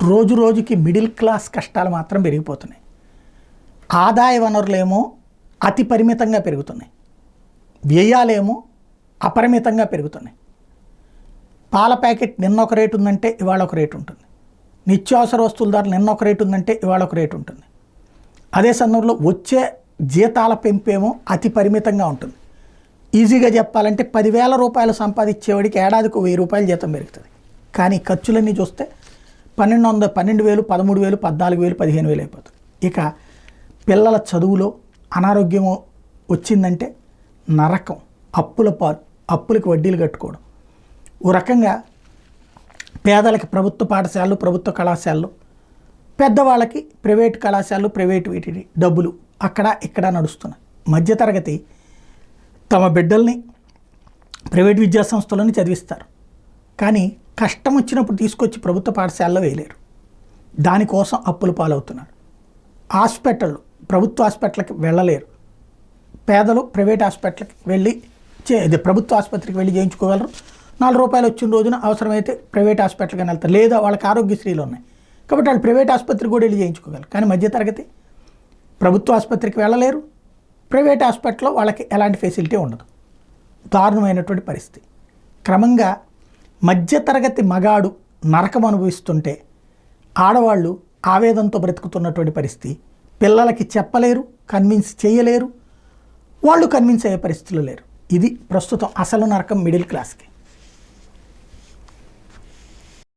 రోజు రోజుకి middle class కష్టాలు మాత్రం పెరిగిపోతున్నాయి. ఆదాయ వనరులేమో అతి పరిమితంగా పెరుగుతున్నాయి, వ్యయాలేమో అపరిమితంగా పెరుగుతున్నాయి. పాల ప్యాకెట్ నిన్న ఒక రేటు ఉందంటే ఇవాళ ఒక రేటు ఉంటుంది, నిత్యావసర వస్తువుల ధర నిన్న ఒక రేటు ఉందంటే ఇవాళ ఒక రేటు ఉంటుంది. అదే సందర్భంలో వచ్చే జీతాల పెంపేమో అతి పరిమితంగా ఉంటుంది. ఈజీగా చెప్పాలంటే 10,000 రూపాయలు సంపాదించేవాడికి ఏడాదికి 1,000 రూపాయలు జీతం పెరుగుతుంది. కానీ ఖర్చులన్నీ చూస్తే 1,200, 12,000, 13,000, 14,000, 15,000 అయిపోతుంది. ఇక పిల్లల చదువులో అనారోగ్యము వచ్చిందంటే నరకం, అప్పుల పాలు, అప్పులకి వడ్డీలు కట్టుకోవడం. ఓ రకంగా పేదలకి ప్రభుత్వ పాఠశాలలు, ప్రభుత్వ కళాశాలలు, పెద్దవాళ్ళకి ప్రైవేట్ కళాశాలలు, ప్రైవేట్ వీటి డబ్బులు అక్కడ ఇక్కడ నడుస్తున్నాయి. మధ్యతరగతి తమ బిడ్డల్ని ప్రైవేట్ విద్యాసంస్థలని చదివిస్తారు, కానీ కష్టం వచ్చినప్పుడు తీసుకొచ్చి ప్రభుత్వ పాఠశాలలో వేయలేరు. దానికోసం అప్పుల పాలవుతున్నారు. హాస్పిటళ్ళు ప్రభుత్వ హాస్పిటల్కి వెళ్ళలేరు. పేదలు ప్రైవేట్ హాస్పిటల్కి వెళ్ళి ప్రభుత్వ ఆసుపత్రికి వెళ్ళి చేయించుకోగలరు. 4 రూపాయలు వచ్చిన రోజున అవసరమైతే ప్రైవేట్ హాస్పిటల్కి వెళ్తారు, లేదా వాళ్ళకి ఆరోగ్యశ్రీలు ఉన్నాయి కాబట్టి వాళ్ళు ప్రైవేట్ ఆసుపత్రికి కూడా వెళ్ళి చేయించుకోగలరు. కానీ మధ్యతరగతి ప్రభుత్వ ఆసుపత్రికి వెళ్ళలేరు, ప్రైవేట్ హాస్పిటల్లో వాళ్ళకి ఎలాంటి ఫెసిలిటీ ఉండదు. దారుణమైనటువంటి పరిస్థితి. క్రమంగా మధ్యతరగతి మగాడు నరకం అనుభవిస్తుంటే ఆడవాళ్ళు ఆవేదనతో బ్రతుకుతున్నటువంటి పరిస్థితి. పిల్లలకి చెప్పలేరు, కన్విన్స్ చేయలేరు, వాళ్ళు కన్విన్స్ అయ్యే పరిస్థితులు లేరు. ఇది ప్రస్తుతం అసలు నరకం మిడిల్ క్లాస్కి.